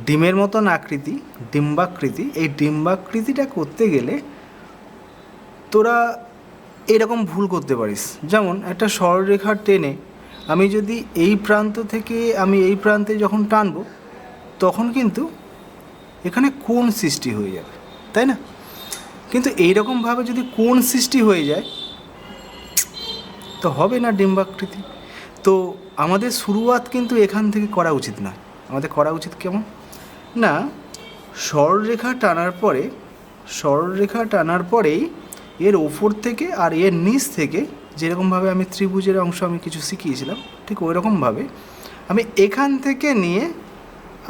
ডিমের মতন আকৃতি, ডিম্বাকৃতি। এই ডিম্বাকৃতিটা করতে গেলে তোরা এরকম ভুল করতে পারিস। যেমন একটা সরলরেখা টেনে আমি যদি এই প্রান্ত থেকে আমি এই প্রান্তে যখন টানবো, তখন কিন্তু এখানে কোণ সৃষ্টি হয়ে যাবে, তাই না? কিন্তু এইরকমভাবে যদি কোণ সৃষ্টি হয়ে যায় তো হবে না ডিম্বাকৃতি। তো আমাদের শুরুয়াত কিন্তু এখান থেকে করা উচিত নয়। আমাদের করা উচিত কেমন না, সরলরেখা টানার পরেই এর ওপর থেকে আর এর নিচ থেকে, যেরকমভাবে আমি ত্রিভুজের অংশ আমি কিছু শিখিয়েছিলাম ঠিক ওই রকমভাবে আমি এখান থেকে নিয়ে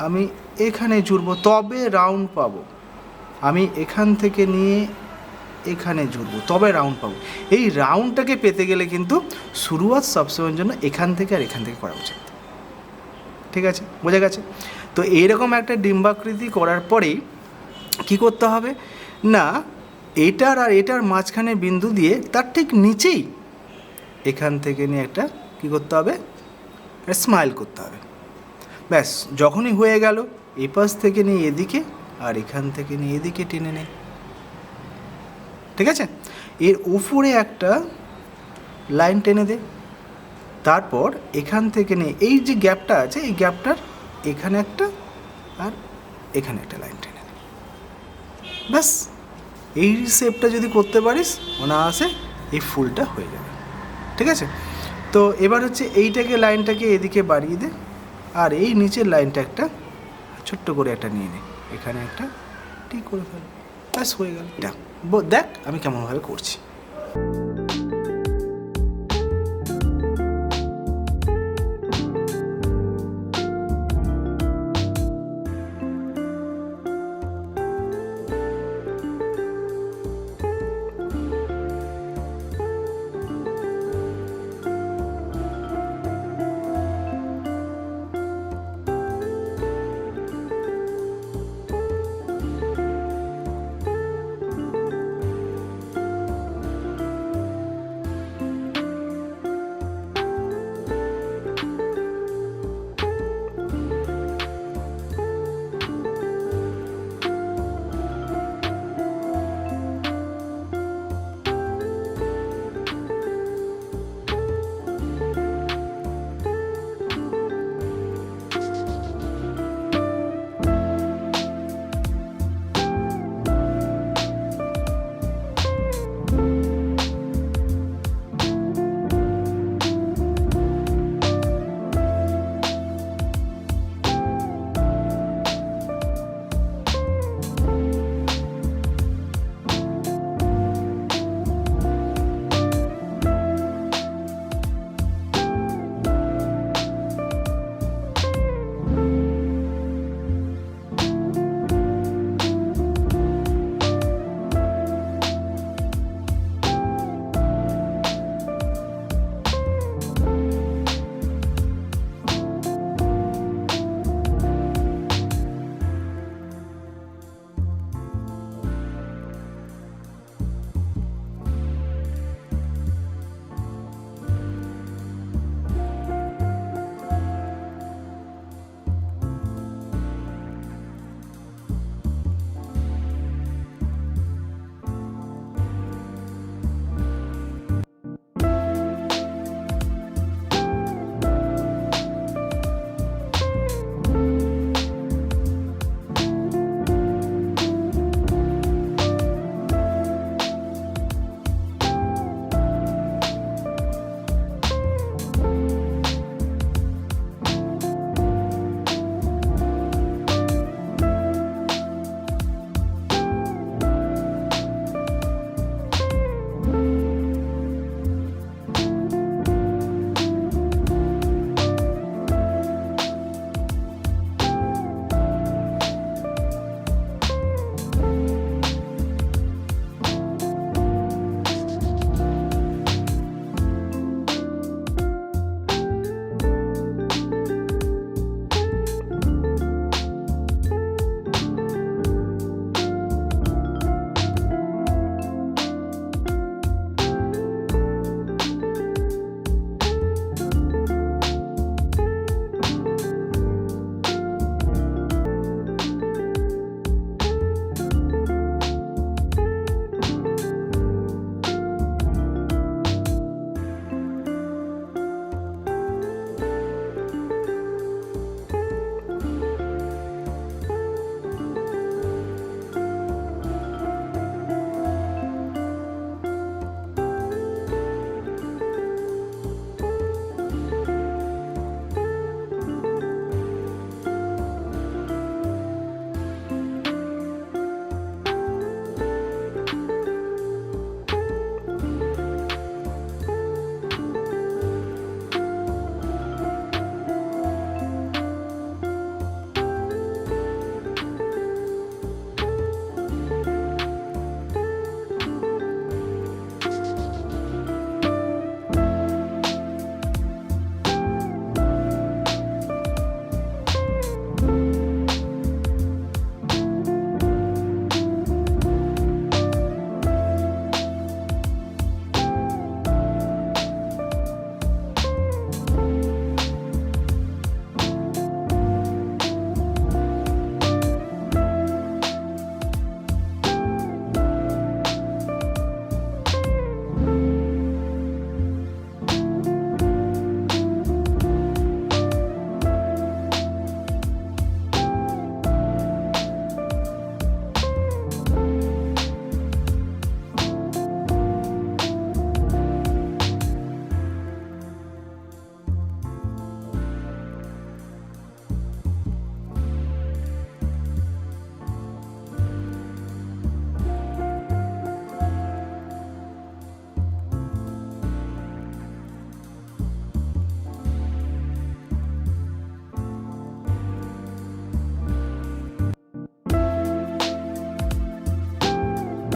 আমি এখানে জুড়ব, তবে রাউন্ড পাবো। আমি এখান থেকে নিয়ে এখানে জুড়ব, তবে রাউন্ড পাবো। এই রাউন্ডটাকে পেতে গেলে কিন্তু শুরুয়াত সবসময়ের জন্য এখান থেকে আর এখান থেকে করা উচিত। ঠিক আছে, বোঝা গেছে? তো এইরকম একটা ডিম্বাকৃতি করার পরেই কী করতে হবে না, এটার আর এটার মাঝখানে বিন্দু দিয়ে তার ঠিক নিচেই এখান থেকে নিয়ে একটা কী করতে হবে, স্মাইল করতে হবে। ব্যাস, যখনই হয়ে গেল এই পাশ থেকে নিয়ে এদিকে আর এখান থেকে নিয়ে এদিকে টেনে নেই। ঠিক আছে, এর উপরে একটা লাইন টেনে দে। তারপর এখান থেকে নিয়ে এই যে গ্যাপটা আছে এই গ্যাপটার এখানে একটা আর এখানে একটা লাইন টেনে দে। ব্যাস, এই শেপটা যদি করতে পারিস অনায়াসে এই ফুলটা হয়ে যাবে। ঠিক আছে, তো এবার হচ্ছে এইটাকে লাইনটাকে এদিকে বাড়িয়ে দে, আর এই নিচের লাইনটা একটা ছোট্ট করে একটা নিয়ে নে, এখানে একটা ঠিক করে ফেল। ব্যাস হয়ে গেল। দেখ আমি কেমনভাবে করছি।